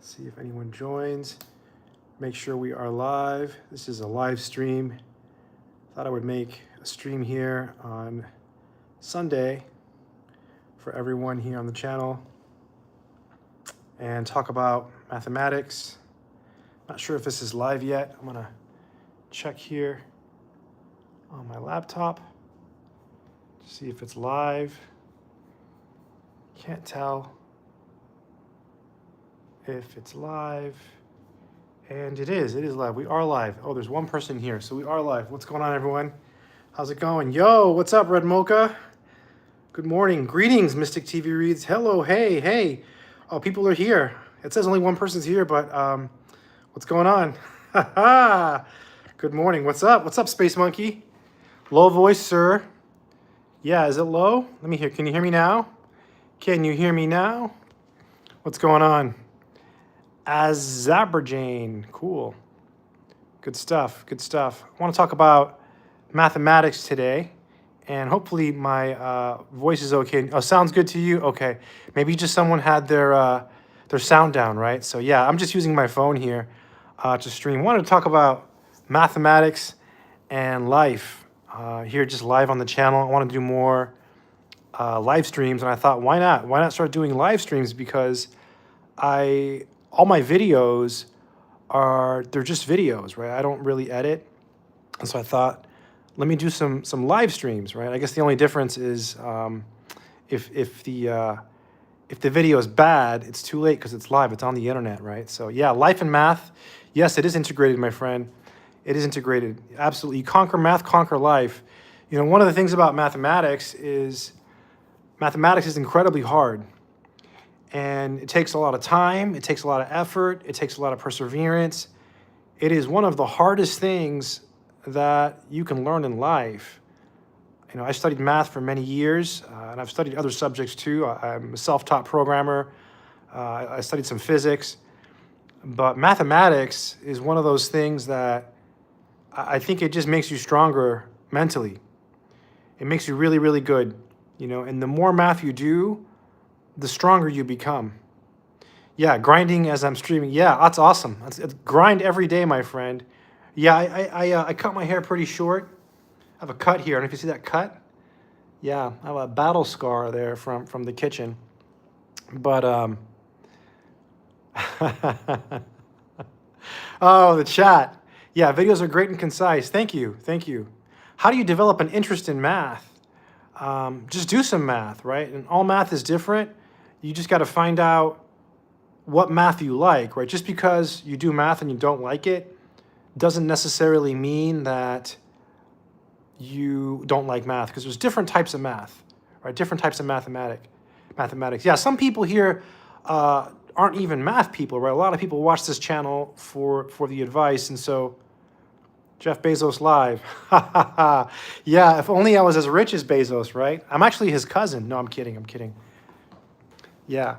See if anyone joins. Make sure we are live. This is a live stream. Thought I would make a stream here on Sunday for everyone here on the channel and talk about mathematics. Not sure if this is live yet. I'm gonna check here on my laptop to see if it's live. Can't tell if it's live. And it is live. We are live. Oh, there's one person here, so we are live. What's going on, everyone? How's it going? Yo, what's up, Red Mocha? Good morning. Greetings, Mystic TV Reads. Hello, hey. Oh, people are here. It says only one person's here, but what's going on? Good morning. What's up? What's up, Space Monkey? Low voice, sir. Yeah, is it low? Let me hear. Can you hear me now? Can you hear me now? What's going on? Azabrajane. Cool. Good stuff. Good stuff. I want to talk about mathematics today, and hopefully my voice is okay. Oh, sounds good to you? Okay. Maybe just someone had their sound down, right? So yeah, I'm just using my phone here to stream. I wanted to talk about mathematics and life here just live on the channel. I want to do more live streams, and I thought, why not? Why not start doing live streams? Because all my videos they're just videos, right? I don't really edit. And so I thought, let me do some live streams, right? I guess the only difference is if the video is bad, it's too late because it's live, it's on the internet, right? So yeah, life and math, yes, it is integrated, my friend. It is integrated, absolutely. You conquer math, conquer life. You know, one of the things about mathematics is incredibly hard. And it takes a lot of time, it takes a lot of effort, it takes a lot of perseverance. It is one of the hardest things that you can learn in life. You know, I studied math for many years, and I've studied other subjects too. I'm a self-taught programmer. I studied some physics. But mathematics is one of those things that I think it just makes you stronger mentally. It makes you really, really good. You know, and the more math you do, the stronger you become. Yeah, grinding as I'm streaming. Yeah, that's awesome. It's grind every day, my friend. Yeah, I cut my hair pretty short. I have a cut here. I don't know if you see that cut. Yeah, I have a battle scar there from the kitchen. But oh, the chat. Yeah, videos are great and concise. Thank you. How do you develop an interest in math? Just do some math, right? And all math is different. You just got to find out what math you like, right? Just because you do math and you don't like it doesn't necessarily mean that you don't like math, because there's different types of math, right? Different types of mathematics. Yeah, some people here aren't even math people, right? A lot of people watch this channel for the advice, and so Jeff Bezos live. Yeah, if only I was as rich as Bezos, right? I'm actually his cousin. No, I'm kidding. Yeah.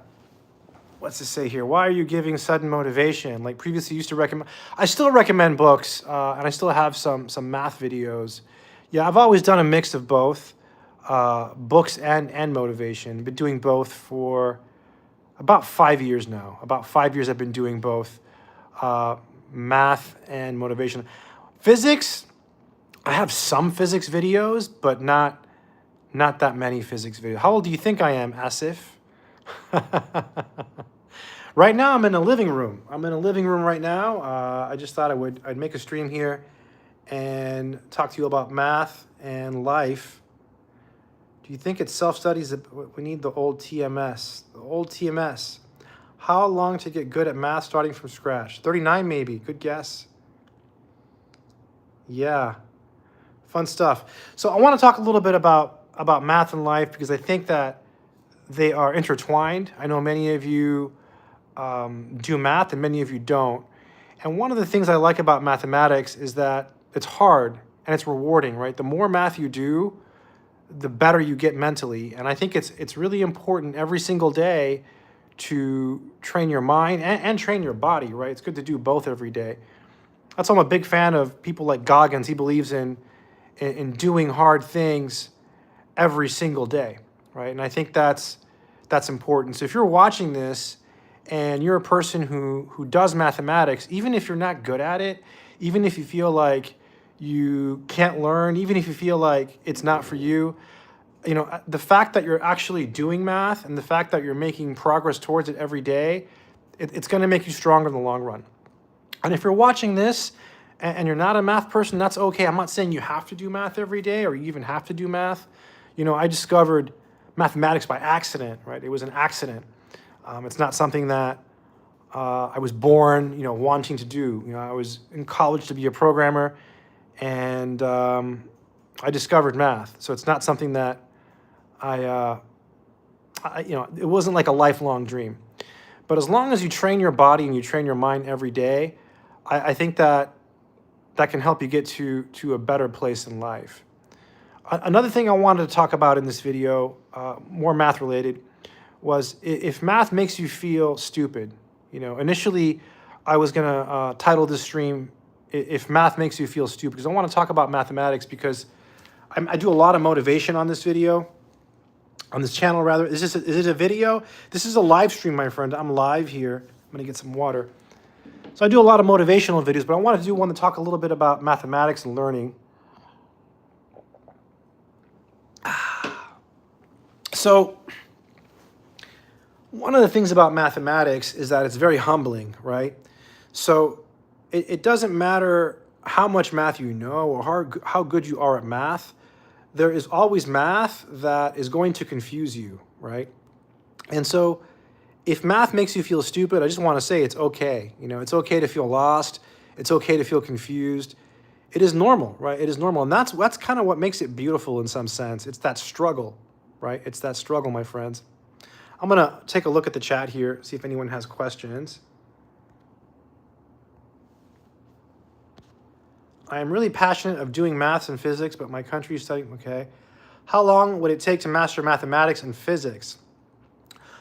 What's to say here? Why are you giving sudden motivation? Like previously used to recommend. I still recommend books, and I still have some math videos. Yeah, I've always done a mix of both, books and motivation. Been doing both for about 5 years now. About 5 years I've been doing both math and motivation. Physics, I have some physics videos, but not that many physics videos. How old do you think I am, Asif? Right now, I'm in a living room. Right now. I just thought I'd make a stream here and talk to you about math and life. Do you think it's self-studies that we need the old TMS? The old TMS. How long to get good at math starting from scratch? 39 maybe. Good guess. Yeah. Fun stuff. So I want to talk a little bit about math and life because I think that they are intertwined. I know many of you do math and many of you don't. And one of the things I like about mathematics is that it's hard and it's rewarding, right? The more math you do, the better you get mentally. And I think it's really important every single day to train your mind and train your body, right? It's good to do both every day. That's why I'm a big fan of people like Goggins. He believes in doing hard things every single day, right? And I think that's important. So if you're watching this and you're a person who does mathematics, even if you're not good at it, even if you feel like you can't learn, even if you feel like it's not for you, you know, the fact that you're actually doing math and the fact that you're making progress towards it every day, it's going to make you stronger in the long run. And if you're watching this and you're not a math person, that's okay. I'm not saying you have to do math every day or you even have to do math. You know, I discovered mathematics by accident, right? It was an accident. It's not something that I was born, you know, wanting to do. You know, I was in college to be a programmer, and I discovered math. So it's not something that you know, it wasn't like a lifelong dream. But as long as you train your body and you train your mind every day, I think that can help you get to a better place in life. Another thing I wanted to talk about in this video, more math related, was if math makes you feel stupid. You know, initially I was gonna title this stream, "If Math Makes You Feel Stupid," because I want to talk about mathematics, because I do a lot of motivation on this video, on this channel rather. Is it a video? This is a live stream, my friend. I'm live here. I'm gonna get some water. So I do a lot of motivational videos, but I wanted to do one to talk a little bit about mathematics and learning. So one of the things about mathematics is that it's very humbling, right? So it doesn't matter how much math you know or how good you are at math. There is always math that is going to confuse you, right? And so if math makes you feel stupid, I just want to say it's okay. You know, it's okay to feel lost. It's okay to feel confused. It is normal, right? It is normal. And that's kind of what makes it beautiful in some sense. It's that struggle, right? It's that struggle, my friends. I'm going to take a look at the chat here, see if anyone has questions. I am really passionate of doing maths and physics, but my country is studying, okay. How long would it take to master mathematics and physics?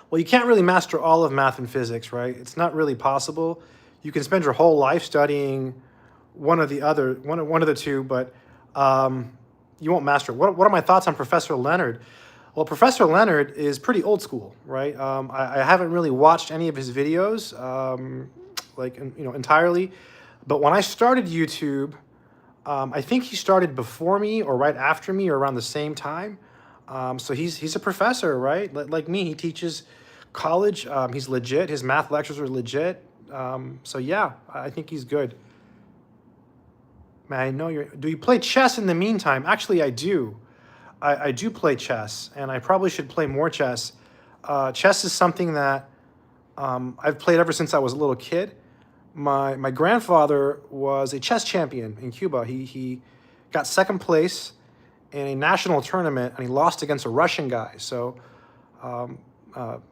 Well, you can't really master all of math and physics, right? It's not really possible. You can spend your whole life studying one of the two, but you won't master it. What are my thoughts on Professor Leonard? Well, Professor Leonard is pretty old school, right? I haven't really watched any of his videos, entirely. But when I started YouTube, I think he started before me or right after me or around the same time. So he's a professor, right? Like me, he teaches college. He's legit. His math lectures are legit. So yeah, I think he's good. Man, I know do you play chess in the meantime? Actually, I do. I do play chess, and I probably should play more chess. Chess is something that I've played ever since I was a little kid. My grandfather was a chess champion in Cuba. He got second place in a national tournament, and he lost against a Russian guy. So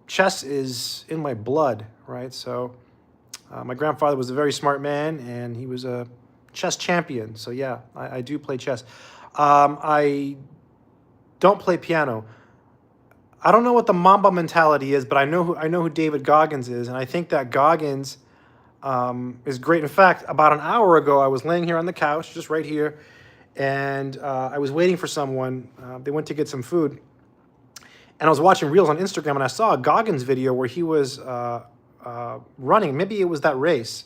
chess is in my blood, right? So my grandfather was a very smart man, and he was a chess champion. So yeah, I do play chess. I don't play piano. I don't know what the Mamba mentality is, but I know who David Goggins is, and I think that Goggins is great. In fact, about an hour ago, I was laying here on the couch, just right here, and I was waiting for someone. They went to get some food, and I was watching Reels on Instagram, and I saw a Goggins video where he was running. Maybe it was that race.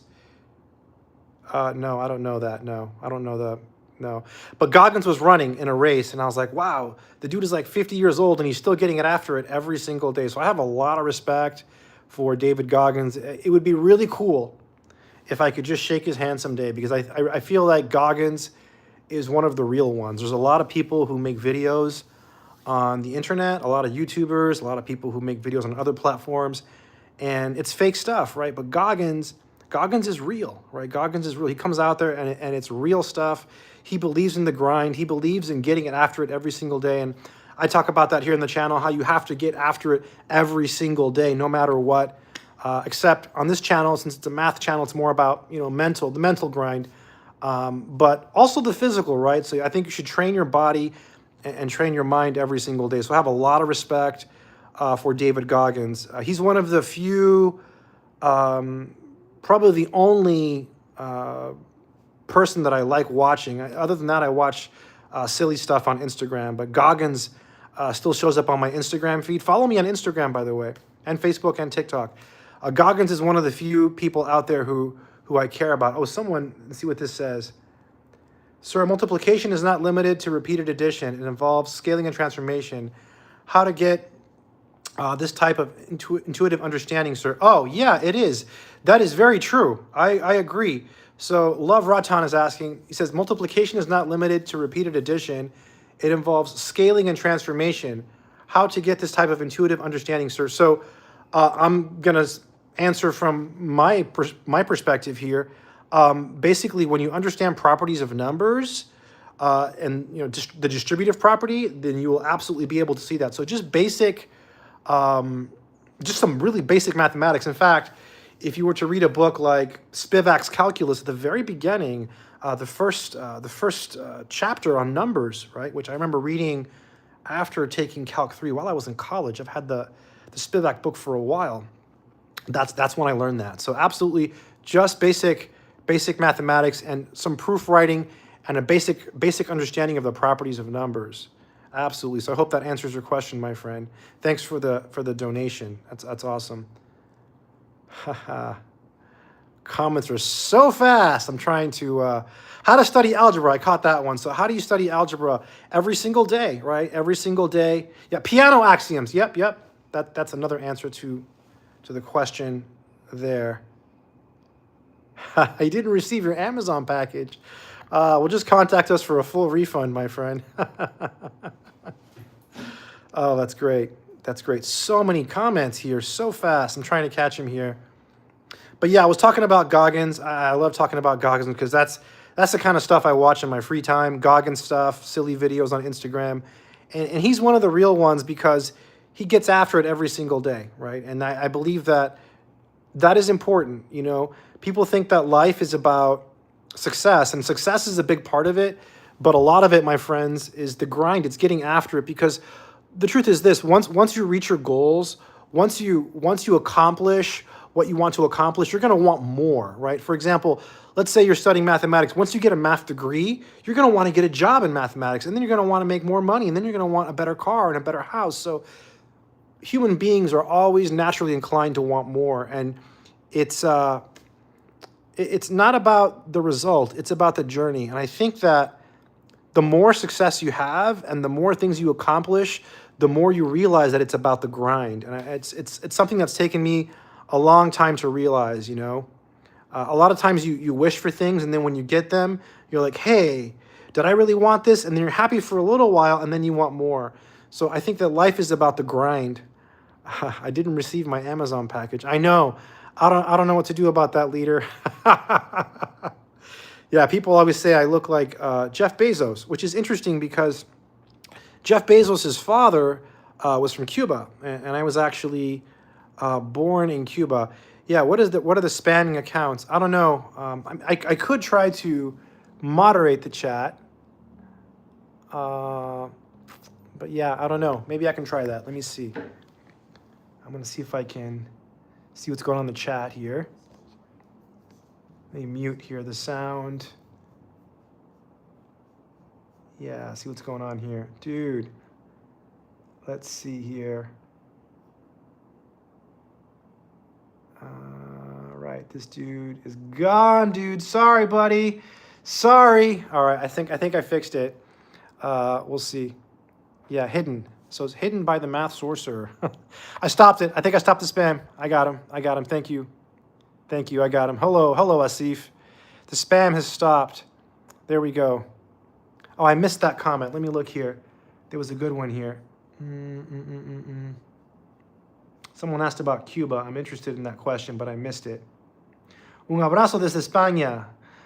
No, I don't know that. No, I don't know the... No, but Goggins was running in a race, and I was like, wow, the dude is like 50 years old, and he's still getting it after it every single day. So I have a lot of respect for David Goggins. It would be really cool if I could just shake his hand someday, because I feel like Goggins is one of the real ones. There's a lot of people who make videos on the internet, a lot of YouTubers, a lot of people who make videos on other platforms, and it's fake stuff, right? But Goggins is real, right? Goggins is real. He comes out there and it's real stuff. He believes in the grind. He believes in getting it after it every single day. And I talk about that here in the channel, how you have to get after it every single day, no matter what. Except on this channel, since it's a math channel, it's more about, the mental grind, but also the physical, right? So I think you should train your body and train your mind every single day. So I have a lot of respect for David Goggins. He's one of the few, probably the only person that I like watching. Other than that, I watch silly stuff on Instagram, but Goggins still shows up on my Instagram feed. Follow me on Instagram, by the way, and Facebook and TikTok. Goggins is one of the few people out there who I care about. Oh, someone, let's see what this says. Sir, multiplication is not limited to repeated addition. It involves scaling and transformation. How to get this type of intuitive understanding, sir? Oh, yeah, it is. That is very true. I agree. So Love Ratan is asking, he says, multiplication is not limited to repeated addition. It involves scaling and transformation. How to get this type of intuitive understanding, sir? So I'm going to answer from my perspective here. Basically, when you understand properties of numbers and the distributive property, then you will absolutely be able to see that. So just basic, just some really basic mathematics. In fact, if you were to read a book like Spivak's Calculus at the very beginning, the first chapter on numbers, right, which I remember reading after taking Calc 3 while I was in college. I've had the Spivak book for a while. That's when I learned that. So absolutely just basic mathematics and some proof writing and a basic understanding of the properties of numbers. Absolutely. So I hope that answers your question, my friend. Thanks for the donation. That's awesome. Haha. Comments are so fast. I'm trying to how to study algebra. I caught that one. So how do you study algebra? Every single day, right? Every single day. Yeah, piano axioms. Yep. That's another answer to the question there. You didn't receive your Amazon package. Well, just contact us for a full refund, my friend. Oh, that's great. That's great. So many comments here, so fast. I'm trying to catch them here. But yeah, I was talking about Goggins. I love talking about Goggins because that's the kind of stuff I watch in my free time. Goggins stuff, silly videos on Instagram. And he's one of the real ones because he gets after it every single day, right? And I believe that is important. People think that life is about success, and success is a big part of it. But a lot of it, my friends, is the grind. It's getting after it because the truth is this: once you reach your goals, once you accomplish what you want to accomplish, you're going to want more, right? For example, let's say you're studying mathematics. Once you get a math degree, you're going to want to get a job in mathematics, and then you're going to want to make more money, and then you're going to want a better car and a better house. So human beings are always naturally inclined to want more, and it's not about the result, it's about the journey. And I think that the more success you have and the more things you accomplish, the more you realize that it's about the grind. And it's something that's taken me a long time to realize. A lot of times you wish for things, and then when you get them, you're like, hey, did I really want this? And then you're happy for a little while, and then you want more. So I think that life is about the grind. I didn't receive my Amazon package. I know. I don't know what to do about that, leader. Yeah, people always say I look like Jeff Bezos, which is interesting because Jeff Bezos' father was from Cuba, and I was actually born in Cuba. Yeah, what are the spamming accounts? I don't know. I could try to moderate the chat. But yeah, I don't know. Maybe I can try that. Let me see. I'm going to see if I can see what's going on in the chat here. Let me mute here the sound. Yeah, see what's going on here. Dude, let's see here. Right, this dude is gone, dude. Sorry, buddy. Sorry. All right, I think I fixed it. We'll see. Yeah, hidden. So it's hidden by the math sorcerer. I stopped it. I think I stopped the spam. I got him. Thank you. I got him. Hello, Asif. The spam has stopped. There we go. Oh, I missed that comment. Let me look here. There was a good one here. Someone asked about Cuba. I'm interested in that question, but I missed it. Un abrazo desde España.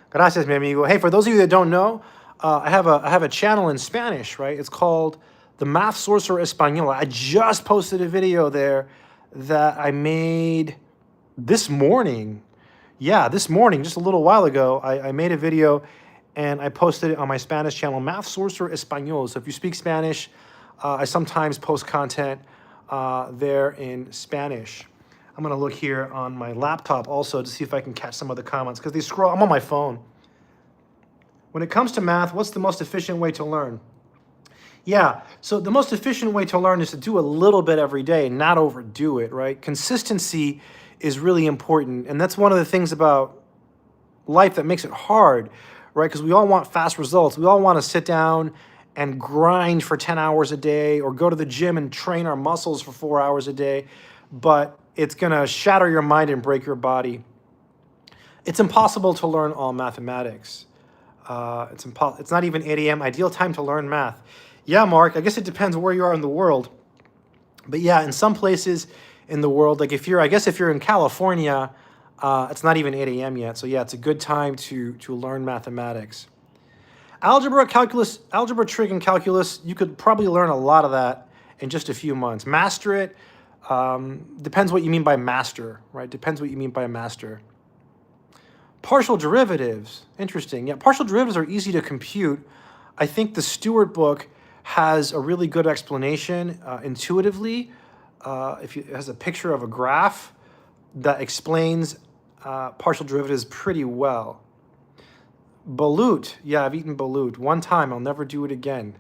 Gracias, mi amigo. Hey, for those of you that don't know, I have a channel in Spanish, right? It's called The Math Sorcerer Español. I just posted a video there that I made this morning. Yeah, this morning, just a little while ago, I made a video and I posted it on my Spanish channel, Math Sorcerer Español. So if you speak Spanish, I sometimes post content there in Spanish. I'm going to look here on my laptop also to see if I can catch some of the comments because they scroll. I'm on my phone. When it comes to math, what's the most efficient way to learn? Yeah, so the most efficient way to learn is to do a little bit every day, not overdo it, right? Consistency is really important. And that's one of the things about life that makes it hard, right? Because we all want fast results. We all want to sit down and grind for 10 hours a day, or go to the gym and train our muscles for 4 hours a day. But it's going to shatter your mind and break your body. It's impossible to learn all mathematics. It's not even 8 a.m. Ideal time to learn math. Yeah, Mark, I guess it depends where you are in the world. But yeah, in some places in the world, like if you're in California, it's not even 8 a.m. yet. So yeah, it's a good time to learn mathematics. Algebra, calculus, algebra, trig, and calculus, you could probably learn a lot of that in just a few months. Master it. Depends what you mean by master, right? Depends what you mean by master. Partial derivatives, interesting. Yeah, partial derivatives are easy to compute. I think the Stewart book has a really good explanation intuitively. It has a picture of a graph that explains partial derivatives pretty well. Balut, yeah, I've eaten balut one time. I'll never do it again.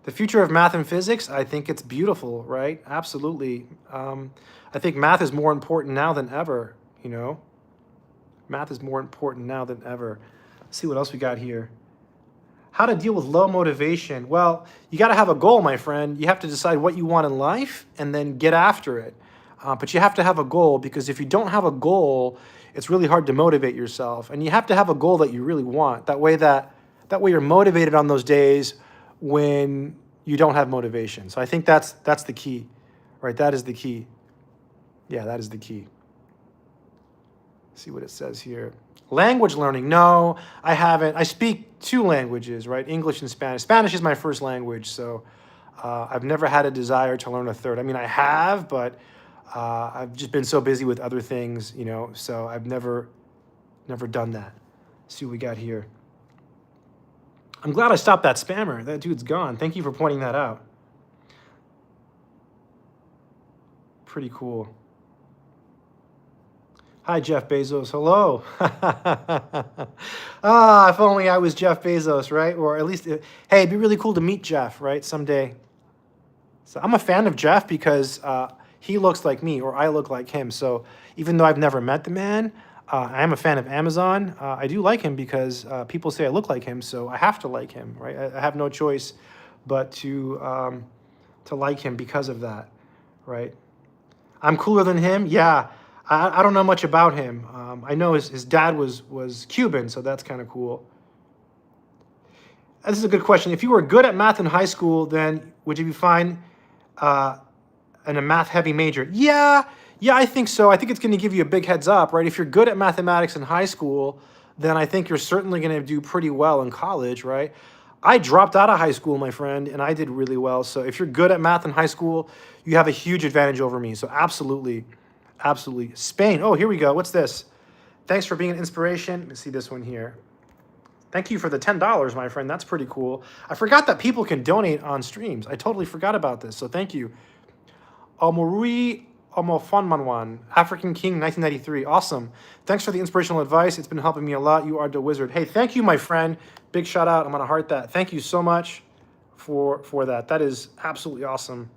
The future of math and physics, I think it's beautiful, right? Absolutely. I think math is more important now than ever, you know? Math is more important now than ever. Let's see what else we got here. How to deal with low motivation. Well, you got to have a goal, my friend. You have to decide what you want in life and then get after it. But you have to have a goal, because if you don't have a goal, it's really hard to motivate yourself. And you have to have a goal that you really want. That way you're motivated on those days when you don't have motivation. So I think that's the key, right? That is the key. Yeah, that is the key. Let's see what it says here. Language learning. No, I haven't. I speak 2 languages, right? English and Spanish. Spanish is my first language, so I've never had a desire to learn a third. I mean, I have, but I've just been so busy with other things, you know, so I've never done that. Let's see what we got here. I'm glad I stopped that spammer. That dude's gone. Thank you for pointing that out. Pretty cool. Hi, Jeff Bezos. Hello. If only I was Jeff Bezos, right? Or at least, hey, it'd be really cool to meet Jeff, right? Someday. So I'm a fan of Jeff because he looks like me, or I look like him. So even though I've never met the man, I am a fan of Amazon. I do like him because people say I look like him, so I have to like him, right? I have no choice but to like him because of that, right? I'm cooler than him. Yeah, I don't know much about him. I know his dad was Cuban, so that's kind of cool. This is a good question. If you were good at math in high school, then would you be fine in a math-heavy major? Yeah, I think so. I think it's going to give you a big heads up, right? If you're good at mathematics in high school, then I think you're certainly going to do pretty well in college, right? I dropped out of high school, my friend, and I did really well. So if you're good at math in high school, you have a huge advantage over me. So absolutely, absolutely. Spain. Oh, here we go. What's this? Thanks for being an inspiration. Let me see this one here. Thank you for the $10, my friend. That's pretty cool. I forgot that people can donate on streams. I totally forgot about this. So thank you. Omorui Omofonmanwan, African King, 1993. Awesome. Thanks for the inspirational advice. It's been helping me a lot. You are the wizard. Hey, thank you, my friend. Big shout out. I'm going to heart that. Thank you so much for that. That is absolutely awesome.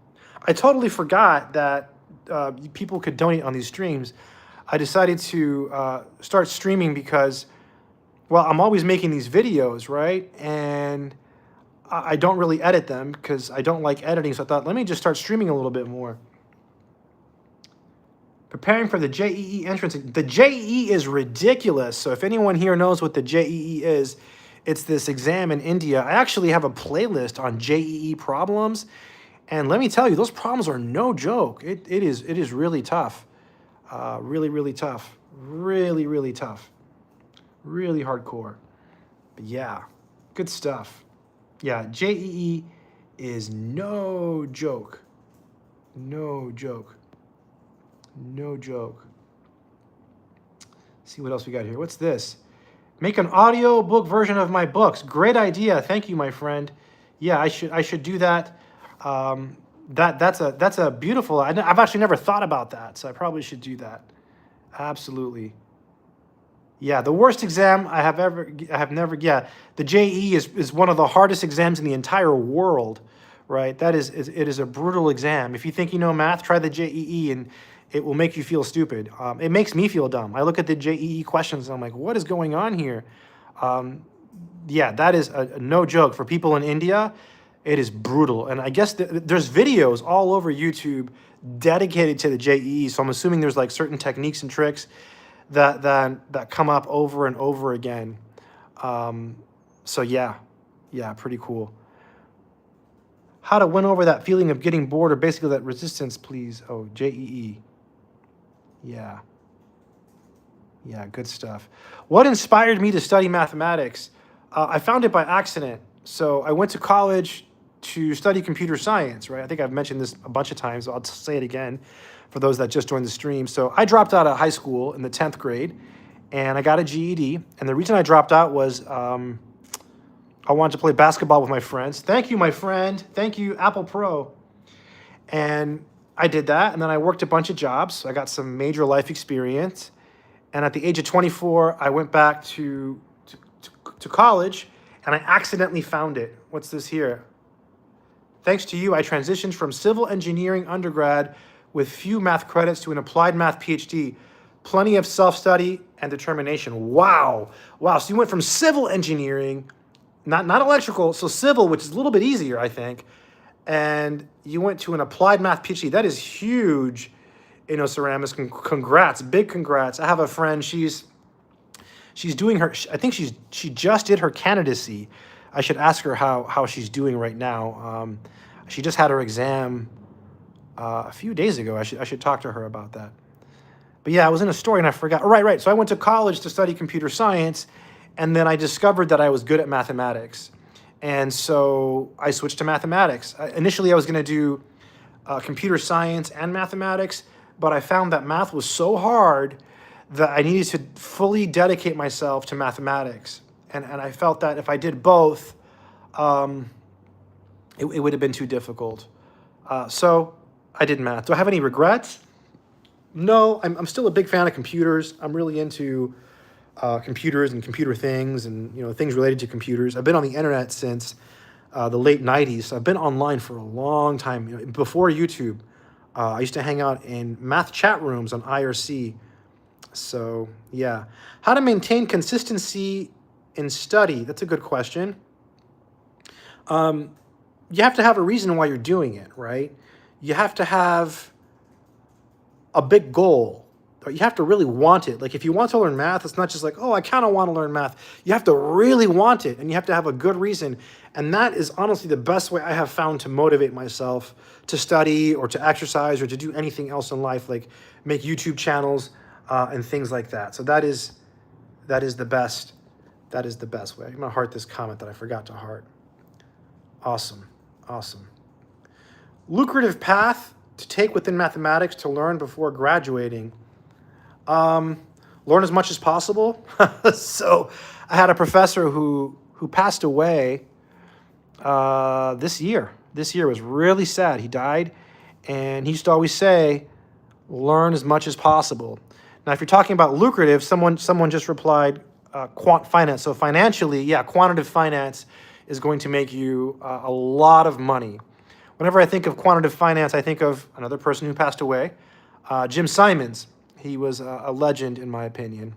I totally forgot that people could donate on these streams. I decided to start streaming because, well, I'm always making these videos, right? And I don't really edit them because I don't like editing. So I thought, let me just start streaming a little bit more. Preparing for the JEE entrance. The JEE is ridiculous. So if anyone here knows what the JEE is, it's this exam in India. I actually have a playlist on JEE problems. And let me tell you, those problems are no joke. It is really tough. Really, really tough. Really, really tough. Really hardcore. But yeah, good stuff. Yeah, JEE is no joke. No joke. No joke. See what else we got here. What's this? Make an audio book version of my books. Great idea. Thank you, my friend. Yeah, I should do that. That's a beautiful. I've actually never thought about that, so I probably should do that. Absolutely. Yeah, the worst exam I have never. Yeah, the JEE is one of the hardest exams in the entire world, right? It is a brutal exam. If you think you know math, try the JEE, and it will make you feel stupid. It makes me feel dumb. I look at the JEE questions and I'm like, what is going on here? Yeah, that is a no joke. For people in India, it is brutal. And I guess there's videos all over YouTube dedicated to the JEE. So I'm assuming there's like certain techniques and tricks that come up over and over again. So yeah, pretty cool. How to win over that feeling of getting bored, or basically that resistance, please. Oh, JEE. Yeah, good stuff. What inspired me to study mathematics? I found it by accident. So I went to college to study computer science, right? I think I've mentioned this a bunch of times. So I'll say it again for those that just joined the stream. So I dropped out of high school in the 10th grade, and I got a GED. And the reason I dropped out was I wanted to play basketball with my friends. Thank you, my friend. Thank you, Apple Pro. And I did that, and then I worked a bunch of jobs. So I got some major life experience. And at the age of 24, I went back to college, and I accidentally found it. What's this here? Thanks to you, I transitioned from civil engineering undergrad with few math credits to an applied math PhD. Plenty of self-study and determination. Wow. So you went from civil engineering, not electrical, so civil, which is a little bit easier, I think, and you went to an applied math PhD. That is huge, Ceramics. Congrats, big congrats. I have a friend, she's doing her, I think she just did her candidacy. I should ask her how she's doing right now. She just had her exam a few days ago. I should talk to her about that. But yeah, I was in a story and I forgot. Right. So I went to college to study computer science, and then I discovered that I was good at mathematics. And so I switched to mathematics. Initially, I was going to do computer science and mathematics, but I found that math was so hard that I needed to fully dedicate myself to mathematics. And I felt that if I did both, it would have been too difficult. So I did math. Do I have any regrets? No, I'm still a big fan of computers. I'm really into computers and computer things and things related to computers. I've been on the internet since the late 90s. So I've been online for a long time. Before YouTube, I used to hang out in math chat rooms on IRC. So yeah. How to maintain consistency in study? That's a good question. You have to have a reason why you're doing it, right? You have to have a big goal. You have to really want it. Like if you want to learn math, it's not just like, oh, I kind of want to learn math. You have to really want it, and you have to have a good reason. And that is honestly the best way I have found to motivate myself to study or to exercise or to do anything else in life, like make YouTube channels and things like that. So that is the best. That is the best way. I'm gonna heart this comment that I forgot to heart. Awesome. Lucrative path to take within mathematics to learn before graduating. Learn as much as possible. So I had a professor who passed away this year. This year was really sad. He died, and he used to always say, learn as much as possible. Now, if you're talking about lucrative, someone just replied, quant finance. So financially, yeah, quantitative finance is going to make you a lot of money. Whenever I think of quantitative finance, I think of another person who passed away, Jim Simons. He was a legend, in my opinion.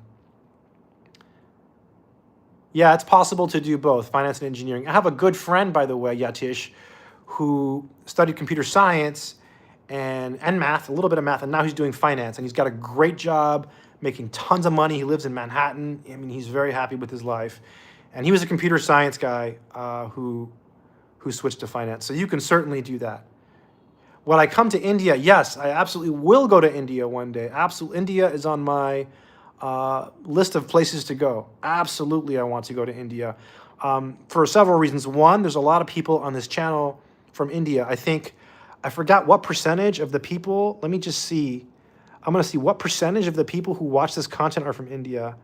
Yeah, it's possible to do both, finance and engineering. I have a good friend, by the way, Yatish, who studied computer science and math, a little bit of math, and now he's doing finance. And he's got a great job, making tons of money. He lives in Manhattan. I mean, he's very happy with his life. And he was a computer science guy who switched to finance. So you can certainly do that. When I come to India, yes, I absolutely will go to India one day. Absolutely, India is on my list of places to go. Absolutely, I want to go to India for several reasons. One, there's a lot of people on this channel from India. I forgot what percentage of the people. Let me just see. I'm going to see what percentage of the people who watch this content are from India.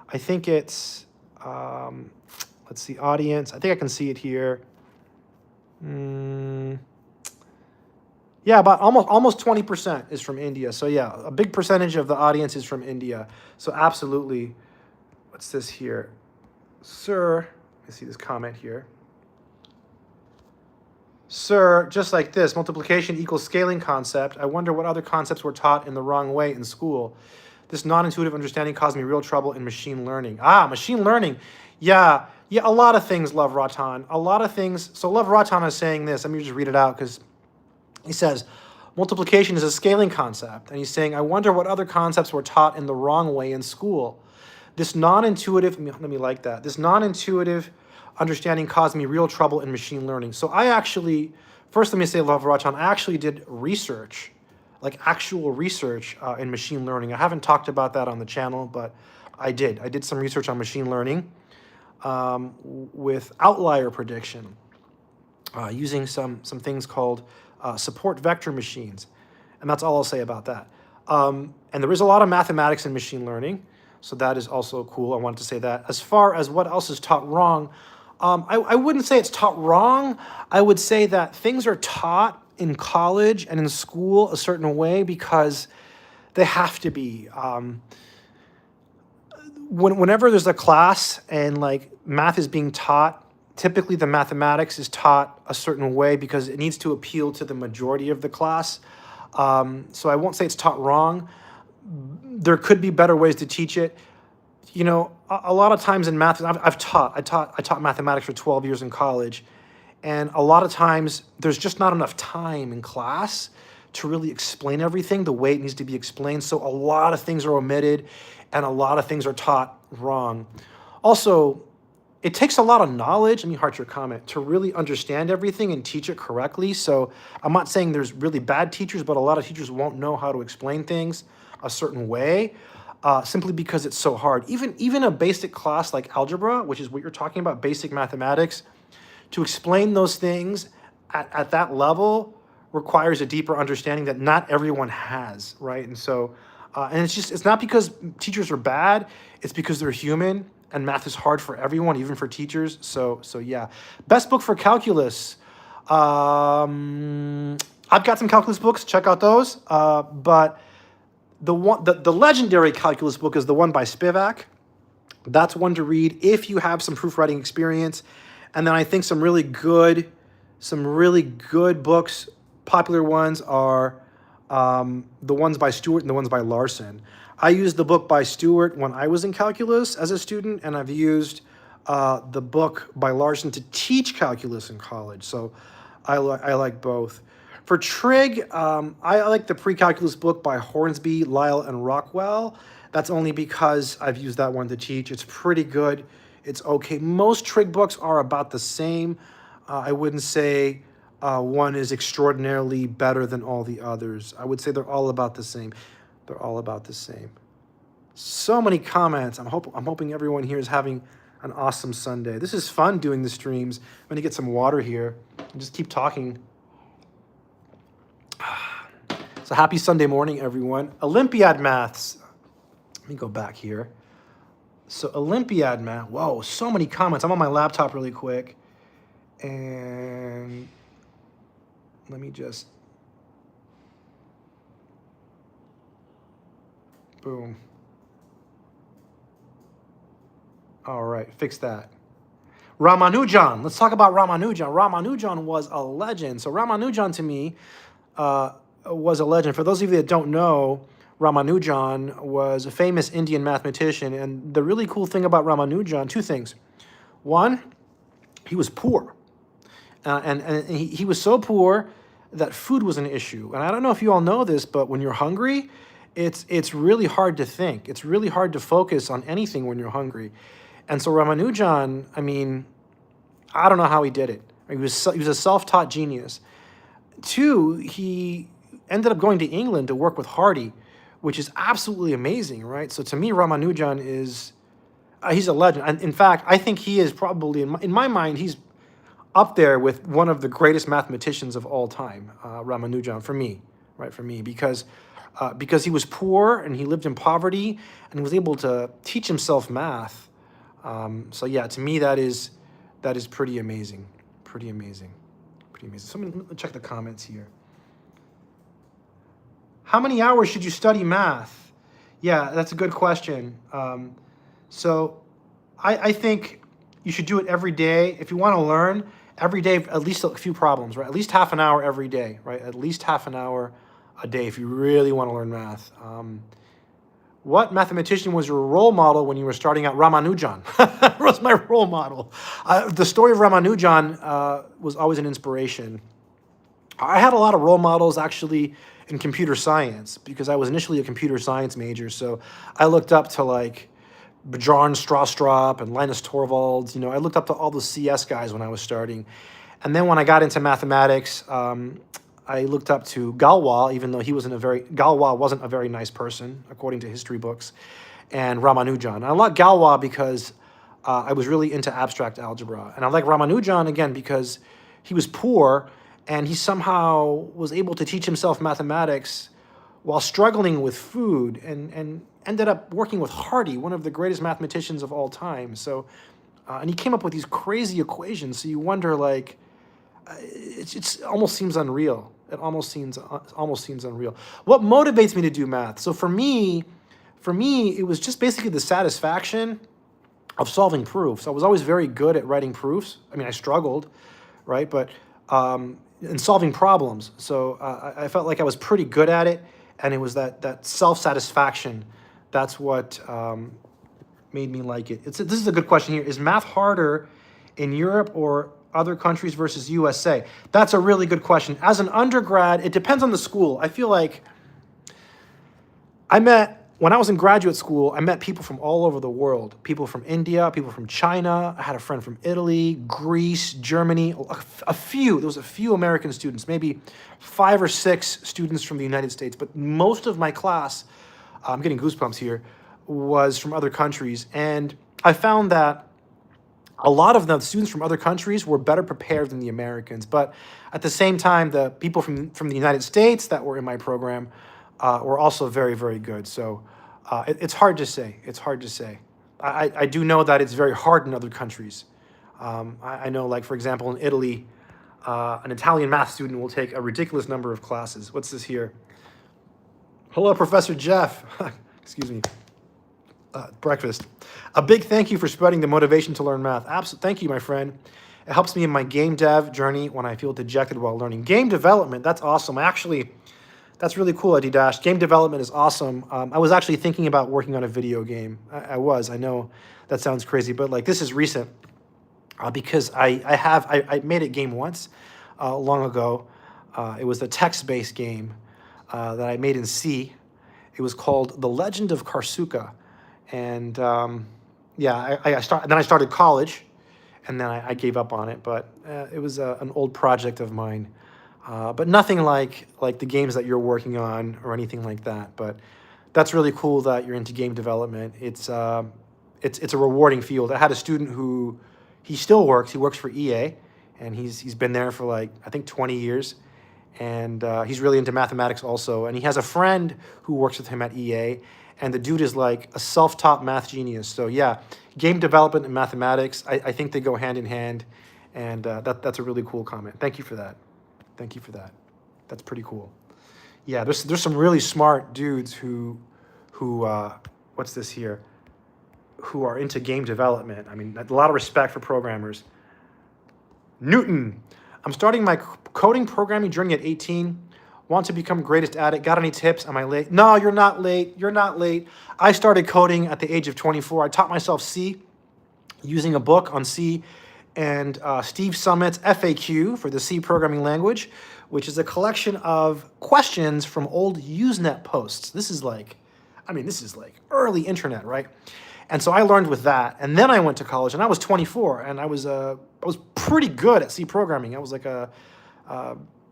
I think it's, let's see, audience. I think I can see it here. Yeah, about almost 20% is from India. So yeah, a big percentage of the audience is from India. So absolutely. What's this here? Sir, let me see this comment here. Sir, just like this, multiplication equals scaling concept. I wonder what other concepts were taught in the wrong way in school. This non-intuitive understanding caused me real trouble in machine learning. Machine learning. Yeah, a lot of things, Love Ratan. A lot of things. So Love Ratan is saying this. Let me just read it out because he says, multiplication is a scaling concept. And he's saying, I wonder what other concepts were taught in the wrong way in school. This non-intuitive, let me like that. This non-intuitive understanding caused me real trouble in machine learning. So I actually, first let me say, Love Ratan, I actually did research, like actual research in machine learning. I haven't talked about that on the channel, but I did. I did some research on machine learning with outlier prediction using some things called support vector machines. And that's all I'll say about that. And there is a lot of mathematics in machine learning. So that is also cool. I wanted to say that. As far as what else is taught wrong, I wouldn't say it's taught wrong. I would say that things are taught in college and in school a certain way because they have to be. Whenever there's a class and like math is being taught, typically the mathematics is taught a certain way because it needs to appeal to the majority of the class. So I won't say it's taught wrong. There could be better ways to teach it. You know, a lot of times in math, I taught mathematics for 12 years in college. And a lot of times there's just not enough time in class to really explain everything the way it needs to be explained. So a lot of things are omitted and a lot of things are taught wrong. Also, it takes a lot of knowledge, let me heart your comment, to really understand everything and teach it correctly. So I'm not saying there's really bad teachers, but a lot of teachers won't know how to explain things a certain way simply because it's so hard. Even a basic class like algebra, which is what you're talking about, basic mathematics, to explain those things at that level requires a deeper understanding that not everyone has, right? And so, and it's not because teachers are bad, it's because they're human and math is hard for everyone, even for teachers. So yeah. Best book for calculus. I've got some calculus books, check out those. But the legendary calculus book is the one by Spivak. That's one to read if you have some proofwriting experience. And then I think some really good books, popular ones are the ones by Stewart and the ones by Larson. I used the book by Stewart when I was in calculus as a student, and I've used the book by Larson to teach calculus in college. So I like both. For trig, I like the pre-calculus book by Hornsby, Lyle, and Rockwell. That's only because I've used that one to teach. It's pretty good. It's okay. Most trig books are about the same. I wouldn't say one is extraordinarily better than all the others. I would say they're all about the same. They're all about the same. So many comments. I'm hoping everyone here is having an awesome Sunday. This is fun doing the streams. I'm going to get some water here and just keep talking. So happy Sunday morning, everyone. Olympiad maths. Let me go back here. So Olympiad math. Whoa, so many comments. I'm on my laptop really quick. And let me just... Boom. All right, fix that. Ramanujan. Let's talk about Ramanujan. Ramanujan was a legend. So Ramanujan to me was a legend. For those of you that don't know, Ramanujan was a famous Indian mathematician. And the really cool thing about Ramanujan, two things. One, he was poor. And he was so poor that food was an issue. And I don't know if you all know this, but when you're hungry, it's really hard to think. It's really hard to focus on anything when you're hungry. And so Ramanujan, I mean, I don't know how he did it. He was a self-taught genius. Two, he ended up going to England to work with Hardy, which is absolutely amazing, right? So to me, Ramanujan is, he's a legend. And in fact, I think he is probably, in my mind, he's up there with one of the greatest mathematicians of all time, Ramanujan, for me, right? For me, because he was poor and he lived in poverty and he was able to teach himself math. So yeah, to me, that is pretty amazing. Pretty amazing. Pretty amazing. So let me check the comments here. How many hours should you study math? Yeah, that's a good question. So I think you should do it every day. If you want to learn, every day, at least a few problems, right? At least half an hour every day, right? At least half an hour a day if you really want to learn math. What mathematician was your role model when you were starting out? Ramanujan was my role model. The story of Ramanujan was always an inspiration. I had a lot of role models actually in computer science because I was initially a computer science major. So I looked up to like Bjorn Stroustrup and Linus Torvalds. You know, I looked up to all the CS guys when I was starting. And then when I got into mathematics, I looked up to Galois, even though Galois wasn't a very nice person, according to history books, and Ramanujan. I like Galois because I was really into abstract algebra. And I like Ramanujan, again, because he was poor, and he somehow was able to teach himself mathematics while struggling with food, and ended up working with Hardy, one of the greatest mathematicians of all time. So, and he came up with these crazy equations, so you wonder, like, it almost seems unreal. It almost seems unreal. What motivates me to do math? So for me, it was just basically the satisfaction of solving proofs. I was always very good at writing proofs. I mean, I struggled, right? But in solving problems. So I felt like I was pretty good at it, and it was that self-satisfaction. That's what made me like it. This is a good question here. Is math harder in Europe or other countries versus USA? That's a really good question. As an undergrad, it depends on the school. I feel like when I was in graduate school, I met people from all over the world. People from India, people from China. I had a friend from Italy, Greece, Germany, there was a few American students, maybe 5 or 6 students from the United States. But most of my class, I'm getting goosebumps here, was from other countries. And I found that a lot of the students from other countries were better prepared than the Americans. But at the same time, the people from the United States that were in my program were also very, very good. So it's hard to say. It's hard to say. I do know that it's very hard in other countries. I know, like, for example, in Italy, an Italian math student will take a ridiculous number of classes. What's this here? Hello, Professor Jeff. Excuse me. Breakfast. A big thank you for spreading the motivation to learn math. Absolutely. Thank you, my friend. It helps me in my game dev journey when I feel dejected while learning. Game development, that's awesome. That's really cool, Eddie Dash. Game development is awesome. I was actually thinking about working on a video game. I know that sounds crazy, but like this is recent because I made a game once long ago. It was a text-based game that I made in C. It was called The Legend of Karsuka. And yeah, then I started college, and then I gave up on it. But it was an old project of mine. But nothing like the games that you're working on or anything like that. But that's really cool that you're into game development. It's a rewarding field. I had a student who he still works. He works for EA, and he's been there for like I think 20 years, and he's really into mathematics also. And he has a friend who works with him at EA. And the dude is like a self-taught math genius. So yeah, game development and mathematics, I think they go hand in hand. And that's a really cool comment. Thank you for that. Thank you for that. That's pretty cool. Yeah, there's some really smart dudes who what's this here? Who are into game development. I mean, a lot of respect for programmers. Newton, I'm starting my coding programming journey at 18. Want to become greatest at it. Got any tips? Am I late? No, you're not late. You're not late. I started coding at the age of 24. I taught myself C using a book on C and Steve Summit's FAQ for the C programming language, which is a collection of questions from old Usenet posts. This is like early internet, right? And so I learned with that. And then I went to college, and I was 24, and I was pretty good at C programming. I was like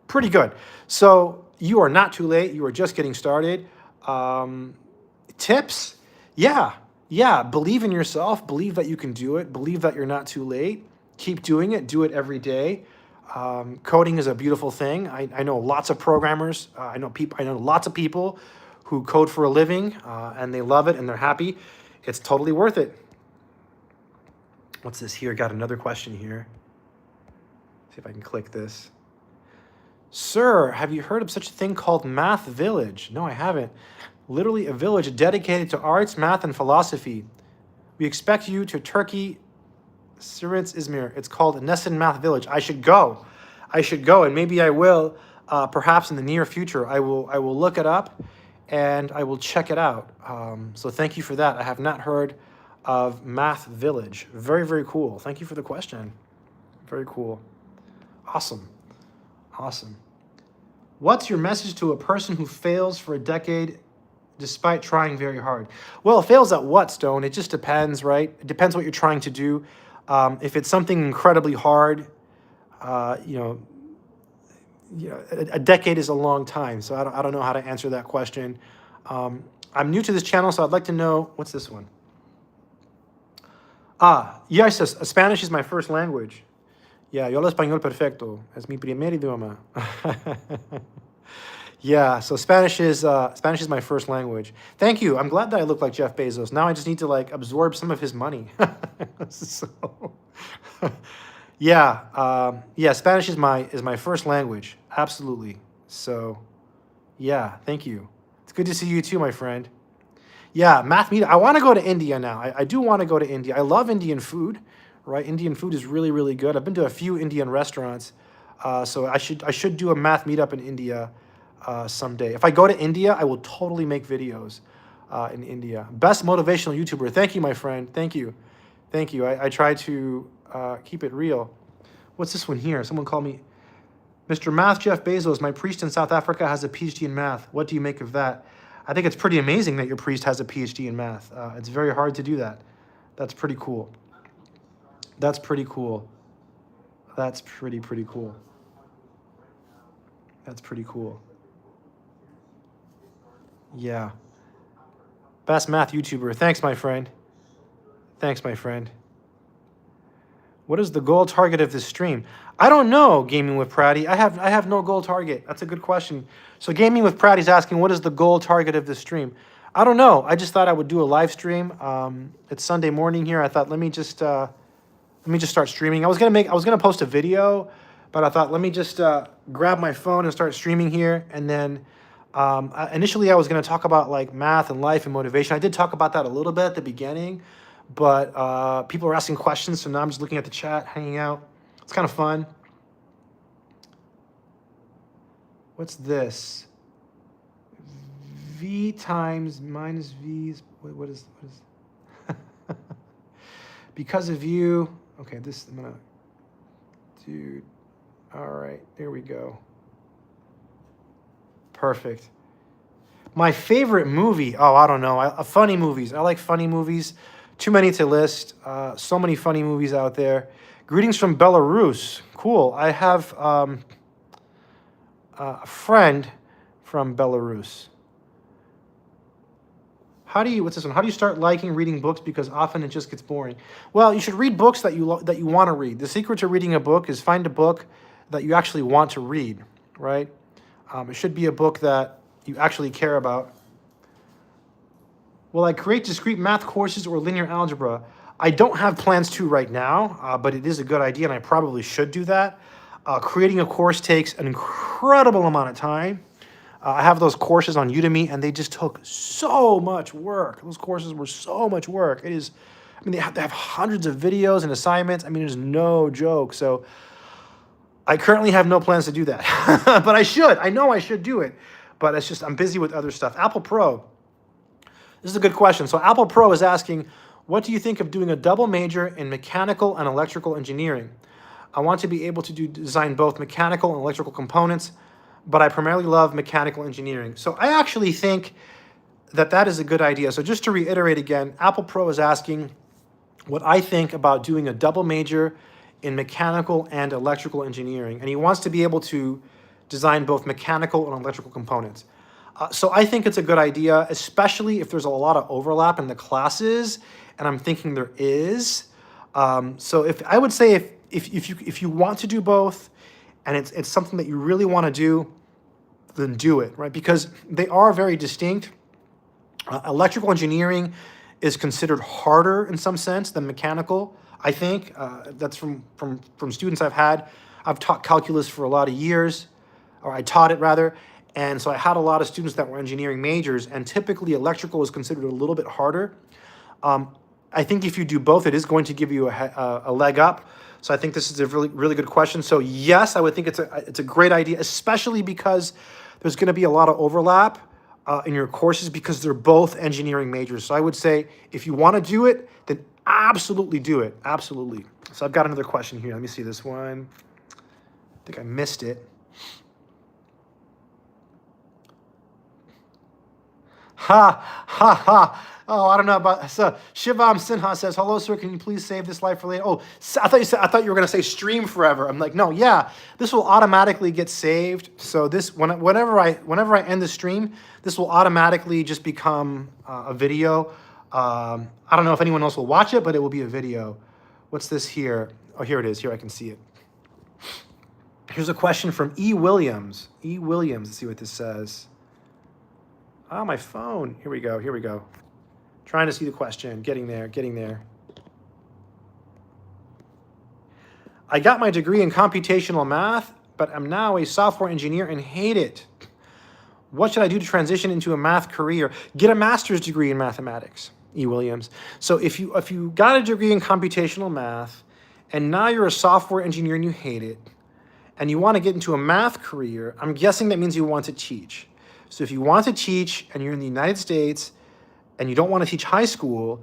pretty good. So you are not too late. You are just getting started. Tips? Yeah. Believe in yourself. Believe that you can do it. Believe that you're not too late. Keep doing it. Do it every day. Coding is a beautiful thing. I know lots of programmers. I know lots of people who code for a living, and they love it and they're happy. It's totally worth it. What's this here? Got another question here. See if I can click this. Sir, have you heard of such a thing called Math Village? No, I haven't. Literally a village dedicated to arts, math, and philosophy. We expect you to Turkey Siritz Izmir. It's called Nessun Math Village. I should go. I should go, and maybe I will. Perhaps in the near future, I will look it up, and I will check it out. So thank you for that. I have not heard of Math Village. Very, very cool. Thank you for the question. Very cool. Awesome. Awesome. What's your message to a person who fails for a decade despite trying very hard? Well, fails at what, Stone? It just depends, right? It depends what you're trying to do. If it's something incredibly hard, a decade is a long time, so I don't know how to answer that question. I'm new to this channel, so I'd like to know, what's this one? Yes, Spanish is my first language. Yeah, yo hablo español perfecto. Es mi primer idioma. Yeah, so Spanish is my first language. Thank you. I'm glad that I look like Jeff Bezos. Now I just need to like absorb some of his money. So, yeah, Spanish is my first language. Absolutely. So, yeah, thank you. It's good to see you too, my friend. Yeah, math media. I want to go to India now. I do want to go to India. I love Indian food, right? Indian food is really, really good. I've been to a few Indian restaurants, so I should do a math meetup in India someday. If I go to India, I will totally make videos in India. Best motivational YouTuber. Thank you, my friend. Thank you. Thank you. I try to keep it real. What's this one here? Someone called me Mr. Math Jeff Bezos. My priest in South Africa has a PhD in math. What do you make of that? I think it's pretty amazing that your priest has a PhD in math. It's very hard to do that. That's pretty cool. That's pretty cool. That's pretty cool. That's pretty cool. Yeah. Best math YouTuber. Thanks, my friend. Thanks, my friend. What is the goal target of this stream? I don't know, Gaming with Pratty. I have no goal target. That's a good question. So Gaming with Pratty's asking, what is the goal target of this stream? I don't know. I just thought I would do a live stream. It's Sunday morning here. I thought let me just start streaming. I was gonna post a video, but I thought let me just grab my phone and start streaming here. And then initially I was gonna talk about like math and life and motivation. I did talk about that a little bit at the beginning, but people are asking questions, so now I'm just looking at the chat, hanging out. It's kind of fun. What's this? V times minus V's. What is? Because of you. Okay, this I'm gonna do. All right, there we go. Perfect. My favorite movie. Oh, I don't know. Funny movies. I like funny movies. Too many to list. So many funny movies out there. Greetings from Belarus. Cool. I have a friend from Belarus. What's this one? How do you start liking reading books? Because often it just gets boring. Well, you should read books that you want to read. The secret to reading a book is find a book that you actually want to read, right? It should be a book that you actually care about. Will I create discrete math courses or linear algebra? I don't have plans to right now, but it is a good idea, and I probably should do that. Creating a course takes an incredible amount of time. I have those courses on Udemy, and they just took so much work. Those courses were so much work. It is, I mean, they have hundreds of videos and assignments. I mean, it's no joke. So I currently have no plans to do that, but I should. I know I should do it, but it's just I'm busy with other stuff. Apple Pro. This is a good question. So Apple Pro is asking, what do you think of doing a double major in mechanical and electrical engineering? I want to be able to design both mechanical and electrical components, but I primarily love mechanical engineering. So I actually think that is a good idea. So just to reiterate again, Apple Pro is asking what I think about doing a double major in mechanical and electrical engineering. And he wants to be able to design both mechanical and electrical components. So I think it's a good idea, especially if there's a lot of overlap in the classes, and I'm thinking there is. So if you want to do both, and it's something that you really want to do, then do it, right? Because they are very distinct. Electrical engineering is considered harder in some sense than mechanical, I think. That's from students I've had. I've taught calculus for a lot of years, or I taught it rather. And so I had a lot of students that were engineering majors, and typically electrical is considered a little bit harder. I think if you do both, it is going to give you a leg up. So I think this is a really, really good question. So yes, I would think it's a great idea, especially because there's going to be a lot of overlap in your courses because they're both engineering majors. So I would say if you want to do it, then absolutely do it. Absolutely. So I've got another question here. Let me see this one. I think I missed it. Ha, ha, ha. Oh, I don't know about, so Shivam Sinha says, hello, sir, can you please save this live for later? Oh, I thought you were going to say stream forever. I'm like, no, yeah, this will automatically get saved. So this, whenever I end the stream, this will automatically just become a video. I don't know if anyone else will watch it, but it will be a video. What's this here? Oh, here it is. Here I can see it. Here's a question from E. Williams. E. Williams, let's see what this says. Oh, my phone. Here we go. Here we go. Trying to see the question. Getting there. Getting there. I got my degree in computational math, but I'm now a software engineer and hate it. What should I do to transition into a math career? Get a master's degree in mathematics, E. Williams. So if you got a degree in computational math and now you're a software engineer and you hate it and you want to get into a math career, I'm guessing that means you want to teach. So if you want to teach and you're in the United States and you don't want to teach high school,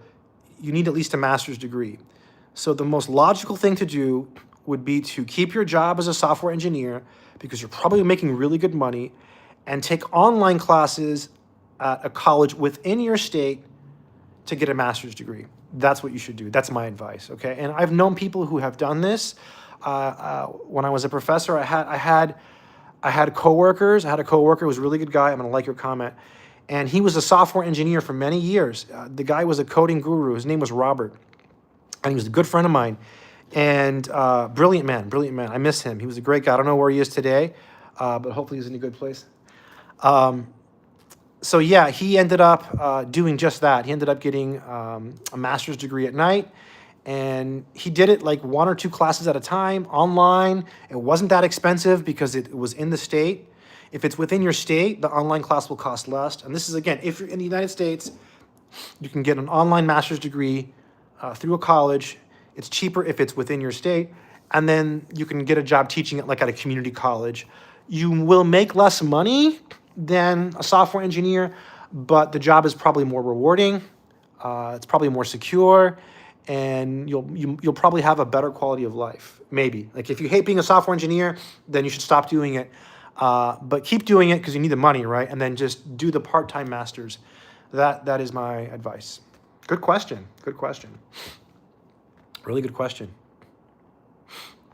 you need at least a master's degree. So the most logical thing to do would be to keep your job as a software engineer because you're probably making really good money and take online classes at a college within your state to get a master's degree. That's what you should do. That's my advice, okay? And I've known people who have done this. When I was a professor, I had coworkers. I had a coworker who was a really good guy. I'm gonna like your comment. And he was a software engineer for many years. The guy was a coding guru. His name was Robert. And he was a good friend of mine. And brilliant man, brilliant man. I miss him. He was a great guy. I don't know where he is today, but hopefully he's in a good place. So yeah, he ended up doing just that. He ended up getting a master's degree at night. And he did it like 1 or 2 classes at a time, online. It wasn't that expensive because it was in the state. If it's within your state, the online class will cost less. And this is, again, if you're in the United States, you can get an online master's degree through a college. It's cheaper if it's within your state. And then you can get a job teaching it like at a community college. You will make less money than a software engineer, but the job is probably more rewarding. It's probably more secure. And you'll probably have a better quality of life, maybe. Like if you hate being a software engineer, then you should stop doing it. But keep doing it because you need the money, right? And then just do the part-time masters. That is my advice. Good question. Good question. Really good question.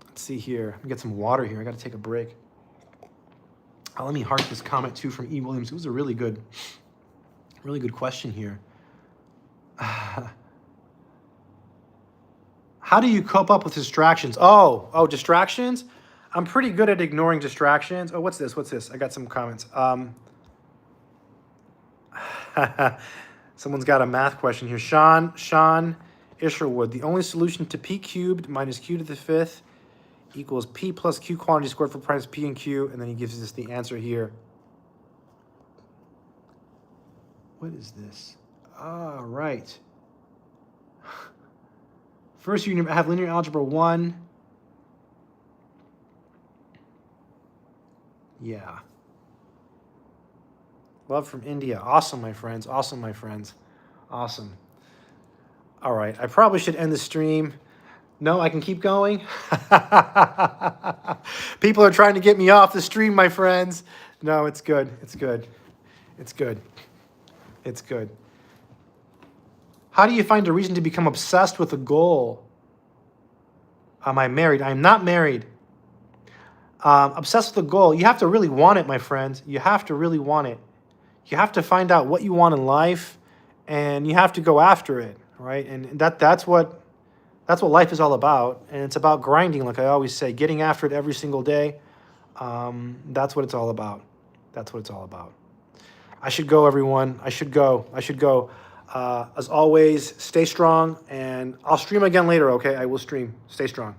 Let's see here. Let me get some water here. I got to take a break. Let me heart this comment too from E. Williams. It was a really good question here. How do you cope up with distractions? Oh, distractions? I'm pretty good at ignoring distractions. Oh, what's this? What's this? I got some comments. Someone's got a math question here. Sean Isherwood. The only solution to p cubed minus q to the 5th equals p plus q quantity squared for primes p and q. And then he gives us the answer here. What is this? Ah, right. First, you have linear algebra 1. Yeah. Love from India. Awesome, my friends. Awesome, my friends. Awesome. All right. I probably should end the stream. No, I can keep going. People are trying to get me off the stream, my friends. No, it's good. It's good. It's good. It's good. How do you find a reason to become obsessed with a goal? Am I married? I'm not married. Obsessed with a goal. You have to really want it, my friends. You have to really want it. You have to find out what you want in life, and you have to go after it, right? And that's what life is all about. And it's about grinding, like I always say, getting after it every single day. That's what it's all about. That's what it's all about. I should go, everyone. I should go. As always, stay strong, and I'll stream again later, okay? I will stream. Stay strong.